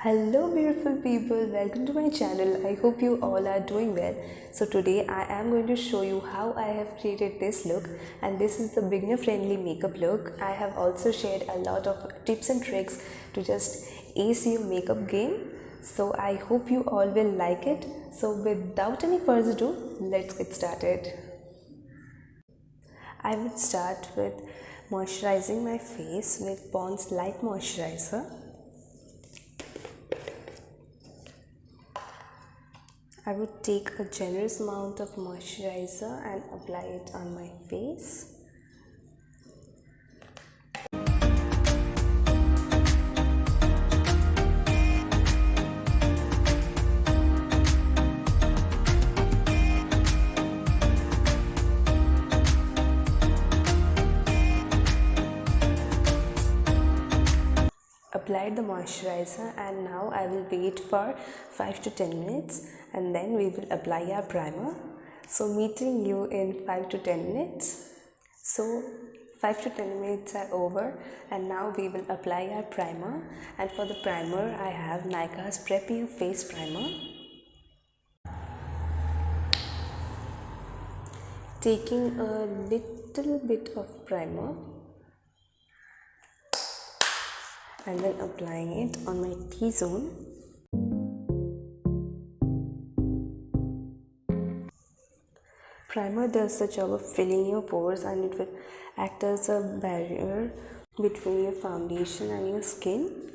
Hello beautiful people, welcome to my channel. I hope you all are doing well. So today I am going to show you how I have created this look, and this is the beginner friendly makeup look. I have also shared a lot of tips and tricks to just ace your makeup game. So I hope you all will like it. So without any further ado, let's get started. I would start with moisturizing my face with Pond's Light Moisturizer. I would take a generous amount of moisturizer and apply it on my face. Applied the moisturizer, and now I will wait for 5 to 10 minutes and then we will apply our primer. So meeting you in 5 to 10 minutes. So 5 to 10 minutes are over and now we will apply our primer, and for the primer I have Nykaa's Prep Face Primer. Taking a little bit of primer and then applying it on my T-zone. Primer does the job of filling your pores, and it will act as a barrier between your foundation and your skin.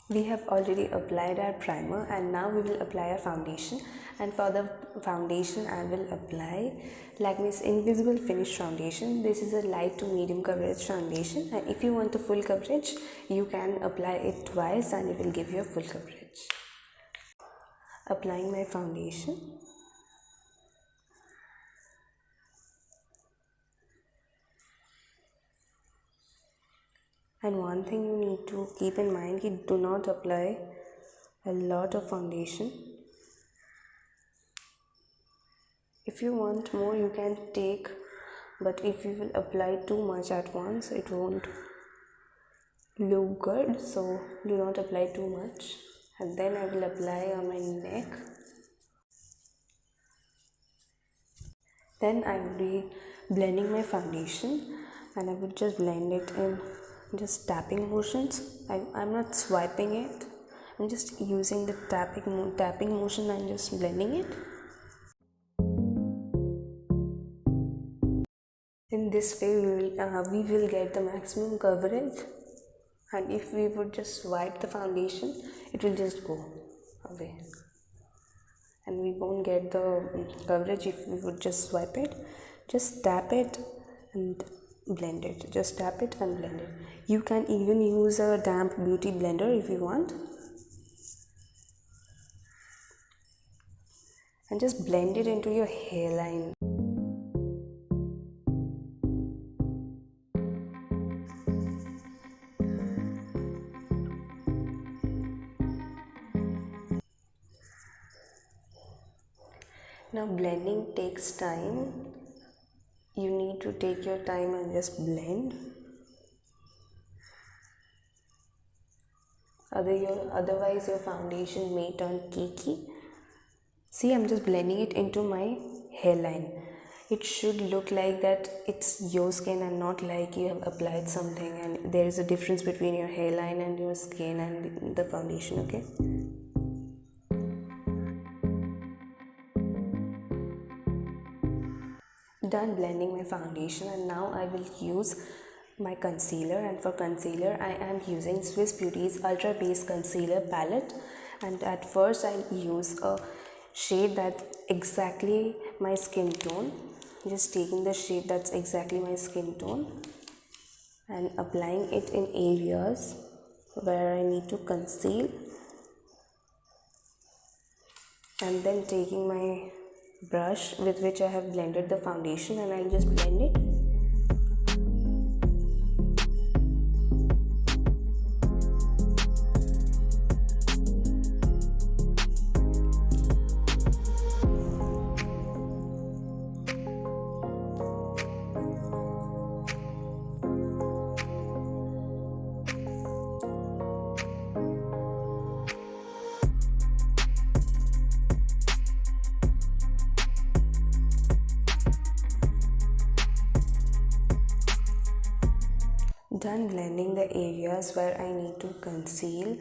We have already applied our primer and now we will apply our foundation, and for the foundation I will apply Lakme's Invisible Finish Foundation. This is a light to medium coverage foundation, and if you want the full coverage you can apply it twice and it will give you a full coverage. Applying my foundation. And one thing you need to keep in mind, you do not apply a lot of foundation. If you want more you can take, but if you will apply too much at once it won't look good, so do not apply too much. And then I will apply on my neck. Then I will be blending my foundation, and I would just blend it in just tapping motions. I'm not swiping it, I'm just using the tapping motion and just blending it. In this way we will get the maximum coverage, and if we would just swipe the foundation it will just go away and we won't get the coverage if we would just swipe it. Just tap it and blend it, just tap it and blend it. You can even use a damp beauty blender if you want, and just blend it into your hairline. Now blending takes time. You need to take your time and just blend. Otherwise your foundation may turn cakey. See, I'm just blending it into my hairline. It should look like that it's your skin and not like you have applied something and there is a difference between your hairline and your skin and the foundation, okay? Done blending my foundation, and now I will use my concealer, and for concealer I am using Swiss Beauty's Ultra Base Concealer Palette, and at first I'll use a shade that's exactly my skin tone. Just taking the shade that's exactly my skin tone and applying it in areas where I need to conceal, and then taking my brush with which I have blended the foundation and I'll just blend it. Done blending the areas where I need to conceal.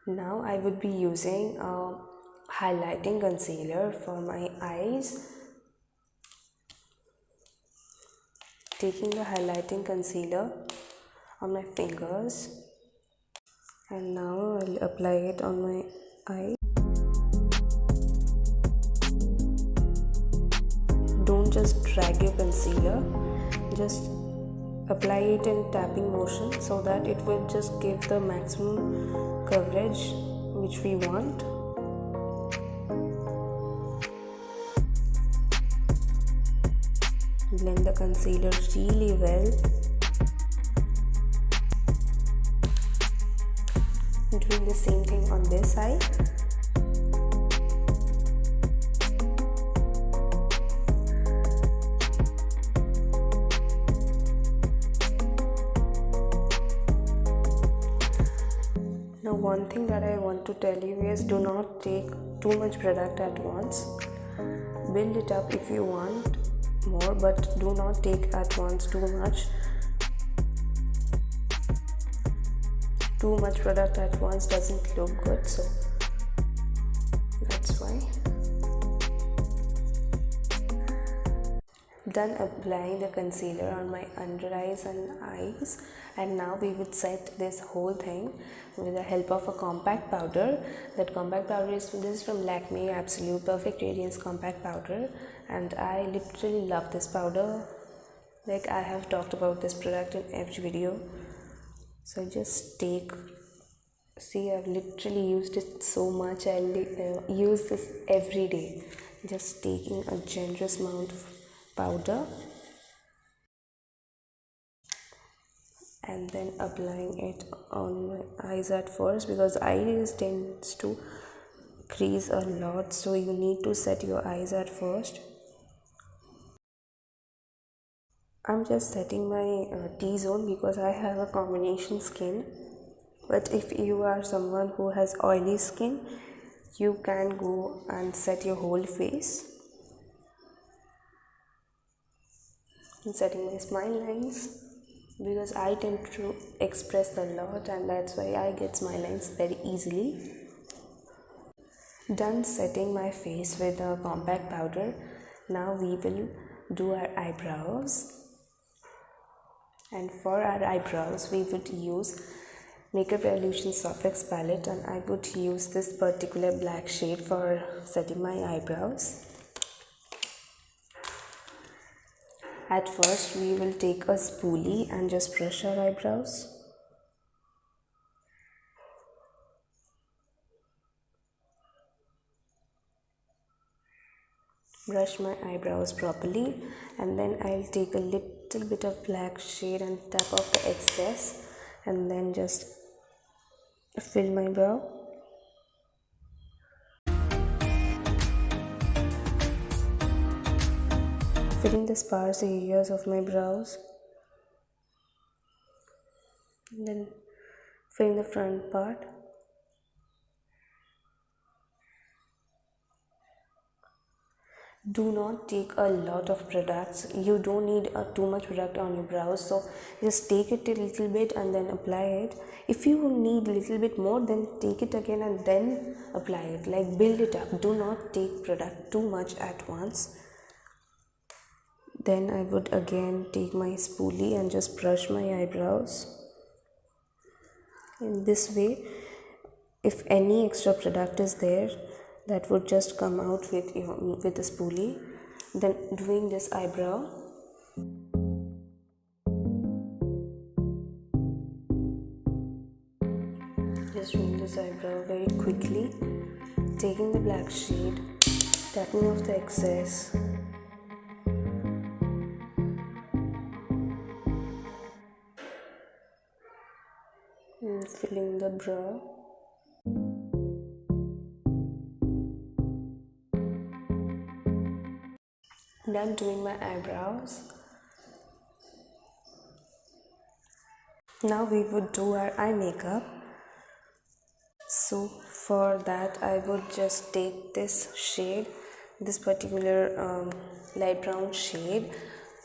Now I would be using a highlighting concealer for my eyes. Taking the highlighting concealer on my fingers, and now I'll apply it on my eye. Don't just drag your concealer, just apply it in tapping motion so that it will just give the maximum coverage which we want. Blend the concealer really well. Doing the same thing on this side. Now one thing that I want to tell you is do not take too much product at once. Build it up if you want more, but do not take at once too much. Too much product at once doesn't look good, so that's why. Done applying the concealer on my under eyes and eyes, and now we would set this whole thing with the help of a compact powder. That compact powder is from Lakme Absolute Perfect Radiance Compact Powder, and I literally love this powder. Like, I have talked about this product in every video. So just see, I've literally used it so much. I'll use this every day. Just taking a generous amount of powder and then applying it on my eyes at first, because eyes tends to crease a lot, so you need to set your eyes at first. I'm just setting my T-zone because I have a combination skin, but if you are someone who has oily skin, you can go and set your whole face. I'm setting my smile lines because I tend to express a lot, and that's why I get smile lines very easily. Done setting my face with a compact powder. Now we will do our eyebrows. And for our eyebrows, we would use Makeup Revolution sophx palette, and I would use this particular black shade for setting my eyebrows. At first, we will take a spoolie and just brush our eyebrows. Brush my eyebrows properly, and then I'll take a little bit of black shade and tap off the excess, and then just fill my brow. Filling the sparse areas of my brows, and then filling the front part. Do not take a lot of products. You don't need too much product on your brows, so just take it a little bit and then apply it. If you need a little bit more, then take it again and then apply it. Like, build it up. Do not take product too much at once. Then I would again take my spoolie and just brush my eyebrows. In this way, if any extra product is there, that would just come out with the spoolie. Then doing this eyebrow. Just doing this eyebrow very quickly. Taking the black shade, tapping off the excess. And filling the brow. Done doing my eyebrows. Now we would do our eye makeup. So for that, I would just take this shade, this particular light brown shade.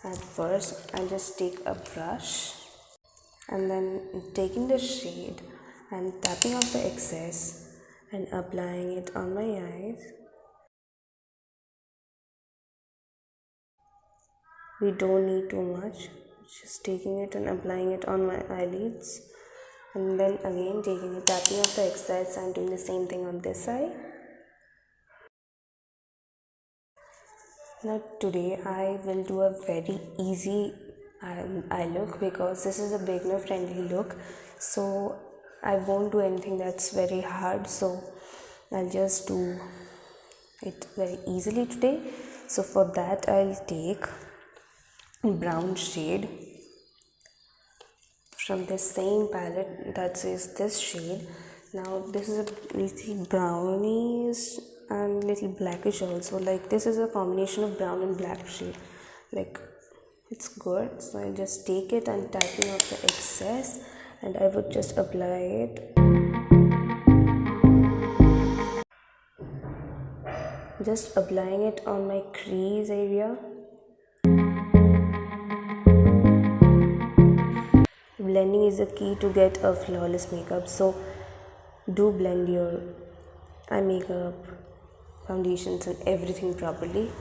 At first, I'll just take a brush and then taking the shade and tapping off the excess and applying it on my eyes. We don't need too much, just taking it and applying it on my eyelids, and then again taking it, tapping off the excess and doing the same thing on this side. Now today I will do a very easy eye look because this is a beginner friendly look, so I won't do anything that's very hard, so I'll just do it very easily today. So for that I'll take brown shade from the same palette, that is this shade. Now this is a little brownish and little blackish also, like this is a combination of brown and black shade, like it's good. So I'll just take it and tapping off the excess, and I would just apply it, just applying it on my crease area. Blending is the key to get a flawless makeup, so do blend your eye makeup, foundations and everything properly.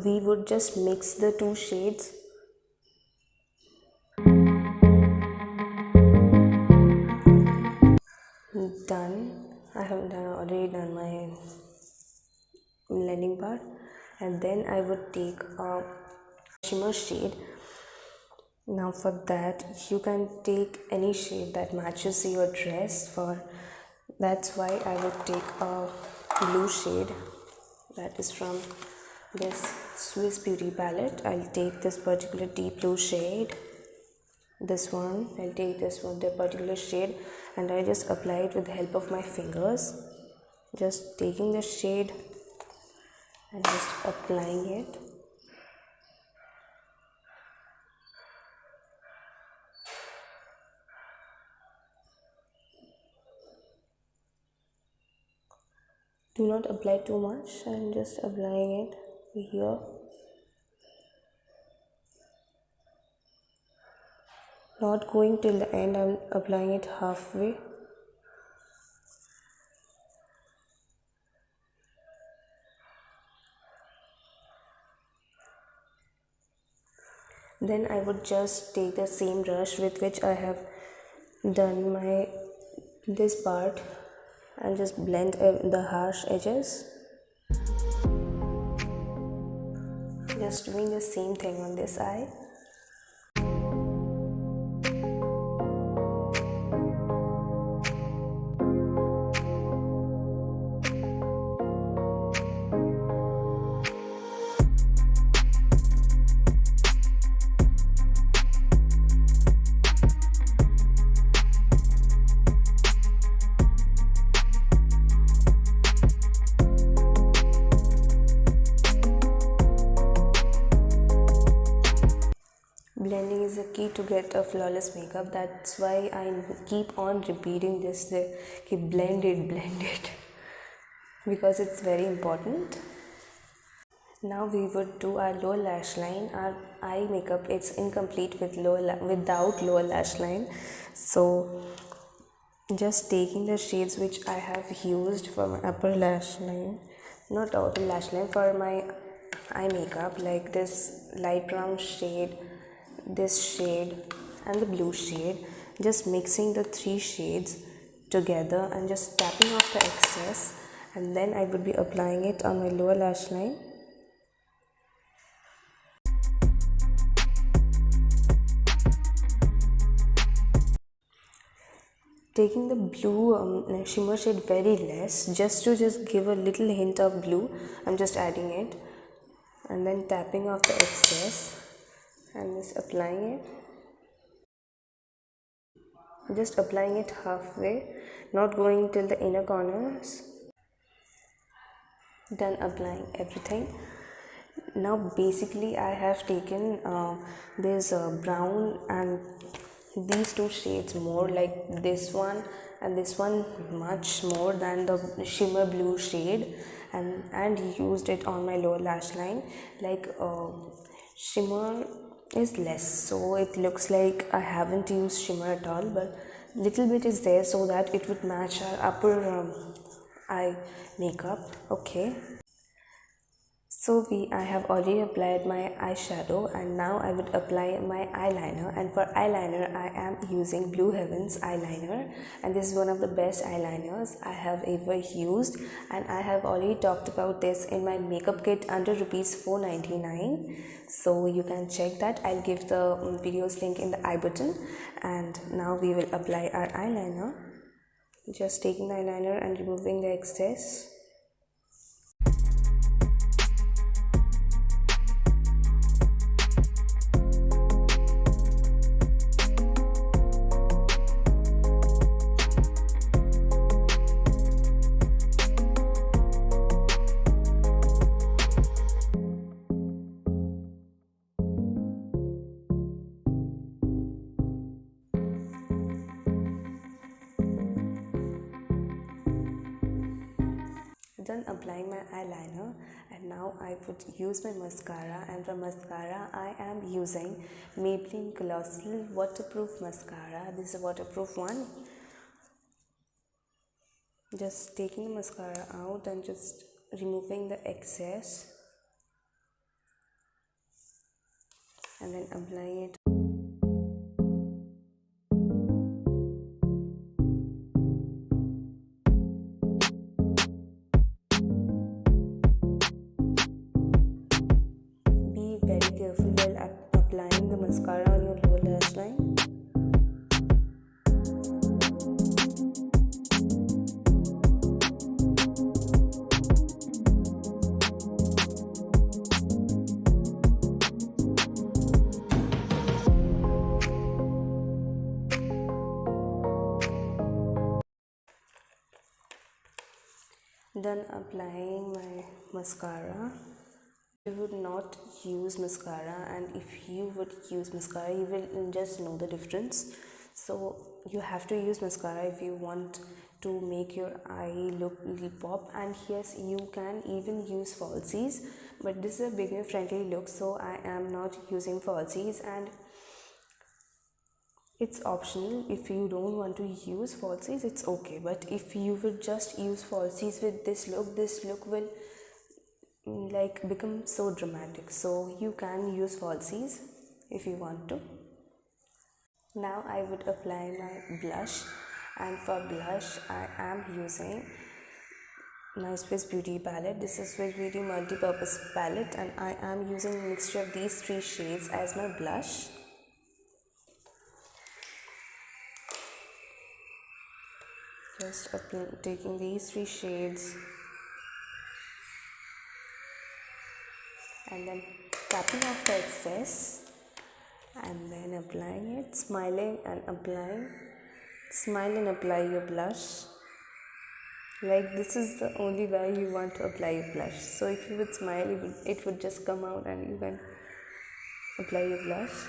We would just mix the two shades. Done. I have already done my blending part, and then I would take a shimmer shade. Now for that you can take any shade that matches your dress. For that's why I would take a blue shade, that is from this Swiss Beauty palette. I'll take this particular deep blue shade, this one. I'll take this one, the particular shade, and I just apply it with the help of my fingers, just taking the shade and just applying it. Do not apply too much. I'm just applying it here. Not going till the end, I'm applying it halfway. Then I would just take the same brush with which I have done my this part and just blend the harsh edges. Just doing the same thing on this eye. Blending is the key to get a flawless makeup. That's why I keep on repeating this, keep blend it because it's very important. Now we would do our lower lash line. Our eye makeup, it's incomplete without lower lash line. So just taking the shades which I have used for my upper lash line, not upper lash line, for my eye makeup, like this light brown shade, this shade and the blue shade, just mixing the three shades together and just tapping off the excess, and then I would be applying it on my lower lash line. Taking the blue shimmer shade very less, just to give a little hint of blue, I'm just adding it and then tapping off the excess and just applying it. Just applying it halfway, not going till the inner corners. Done applying everything. Now basically I have taken this brown and these two shades more, like this one and this one much more than the shimmer blue shade, and used it on my lower lash line. Like shimmer is less, so it looks like I haven't used shimmer at all, but little bit is there so that it would match our upper eye makeup. Okay, so I have already applied my eyeshadow, and now I would apply my eyeliner. And for eyeliner I am using Blue Heavens eyeliner, and this is one of the best eyeliners I have ever used, and I have already talked about this in my makeup kit under rupees 499, so you can check that. I'll give the videos link in the I button. And now we will apply our eyeliner, just taking the eyeliner and removing the excess. Done applying my eyeliner, and now I would use my mascara. And for mascara I am using Maybelline Colossal waterproof mascara. This is a waterproof one. Just taking the mascara out and just removing the excess, and then applying it. Very careful while applying the mascara on your lower lash line. Done applying my mascara. You would not use mascara, and if you would use mascara you will just know the difference. So you have to use mascara if you want to make your eye look really pop. And yes, you can even use falsies, but this is a beginner friendly look, so I am not using falsies, and it's optional. If you don't want to use falsies, it's okay, but if you would just use falsies with this look will like become so dramatic. So you can use falsies if you want to. Now I would apply my blush, and for blush I am using my Swiss Beauty palette. This is Swiss Beauty multi-purpose palette, and I am using a mixture of these 3 shades as my blush. Just taking these 3 shades and then tapping off the excess, and then applying it, smiling and applying. Smile and apply your blush. Like, this is the only way you want to apply your blush. So if you would smile, it would just come out and you can apply your blush.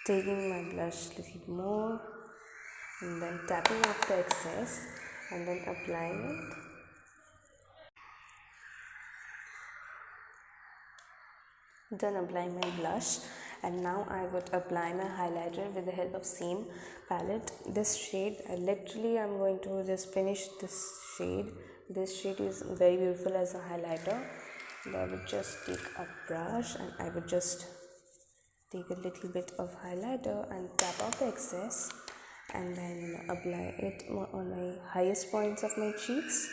Taking my blush a little more, and then tapping off the excess and then applying it. Done applying my blush, and now I would apply my highlighter with the help of same palette. This shade, I'm going to just finish this shade. This shade is very beautiful as a highlighter. And I would just take a brush and I would just take a little bit of highlighter and tap off the excess, and then apply it on my highest points of my cheeks.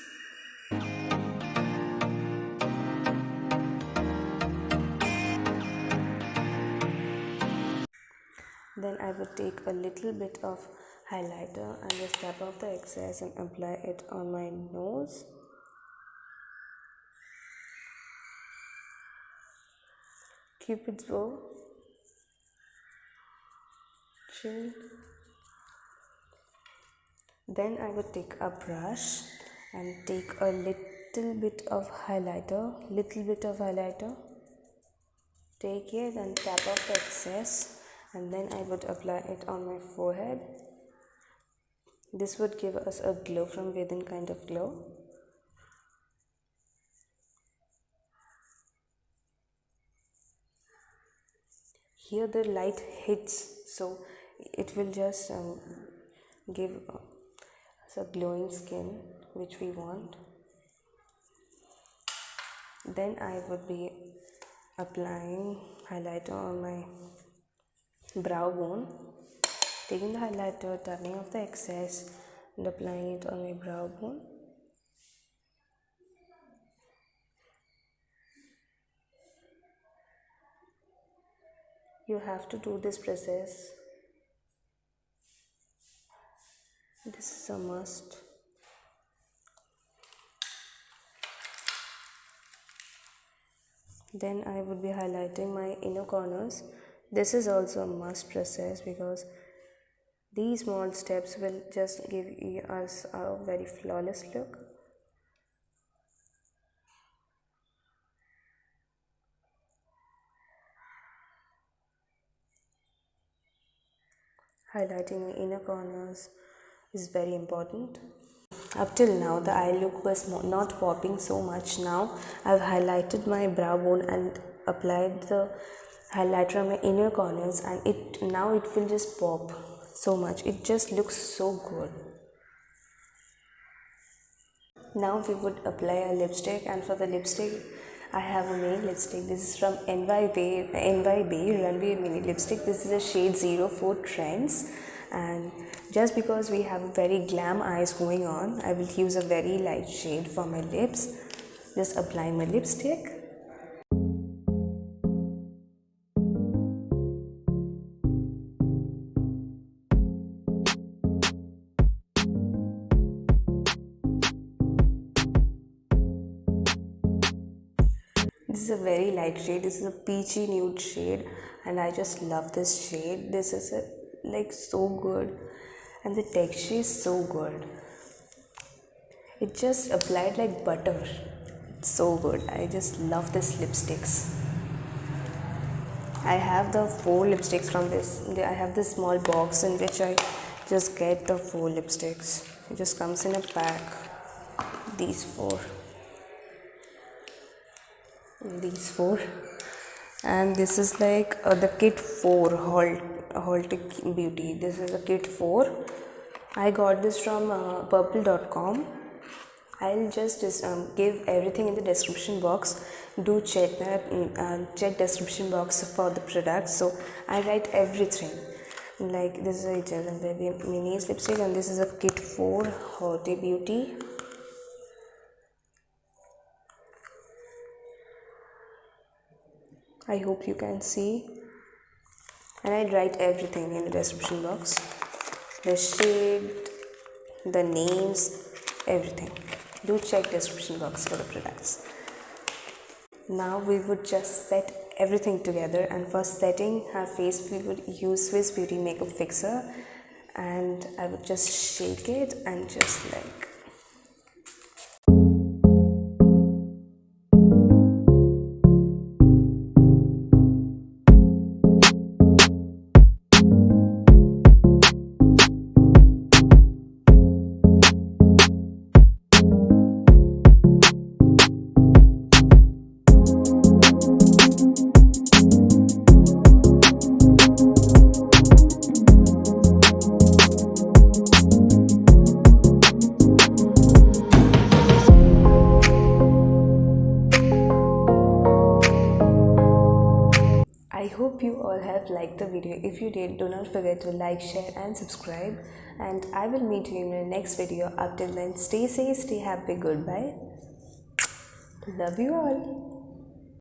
Then I would take a little bit of highlighter and just tap off the excess and apply it on my nose. Cupid's bow, chin. Then I would take a brush and take a little bit of highlighter, take it and tap off the excess, and then I would apply it on my forehead. This would give us a glow from within kind of glow. Here the light hits, so it will just give us a glowing skin which we want. Then I would be applying highlighter on my brow bone, taking the highlighter, tapping off the excess and applying it on my brow bone. You have to do this process. This is a must. Then I would be highlighting my inner corners. This is also a must process because these small steps will just give us a very flawless look. Highlighting the inner corners is very important. Up till now the eye look was not popping so much. Now I've highlighted my brow bone and applied the highlighter on my inner corners, and now it will just pop so much. It just looks so good. Now we would apply a lipstick, and for the lipstick I have a mini lipstick. This is from Bae Runway Mini lipstick. This is a shade 04 Trends, and just because we have very glam eyes going on, I will use a very light shade for my lips. Just apply my lipstick. This is a very light shade. This is a peachy nude shade, and I just love this shade. This is like so good, and the texture is so good. It just applied like butter. It's so good. I just love this lipsticks. I have the 4 lipsticks from this. I have this small box in which I just get the 4 lipsticks. It just comes in a pack. These 4, and this is like the kit 4 Haute Beauty. This is a kit 4. I got this from purple.com. I'll just give everything in the description box. Do check that, check description box for the products. So I write everything. Like this is a Bae Minis lipstick, and this is a kit 4 Haute Beauty. I hope you can see, and I write everything in the description box, the shade, the names, everything. Do check description box for the products. Now we would just set everything together, and for setting her face we would use Swiss Beauty makeup fixer, and I would just shake it and just like I hope you all have liked the video. If you did, do not forget to like, share and subscribe, and I will meet you in the next video. Up till then, stay safe, stay happy, goodbye. Love you all.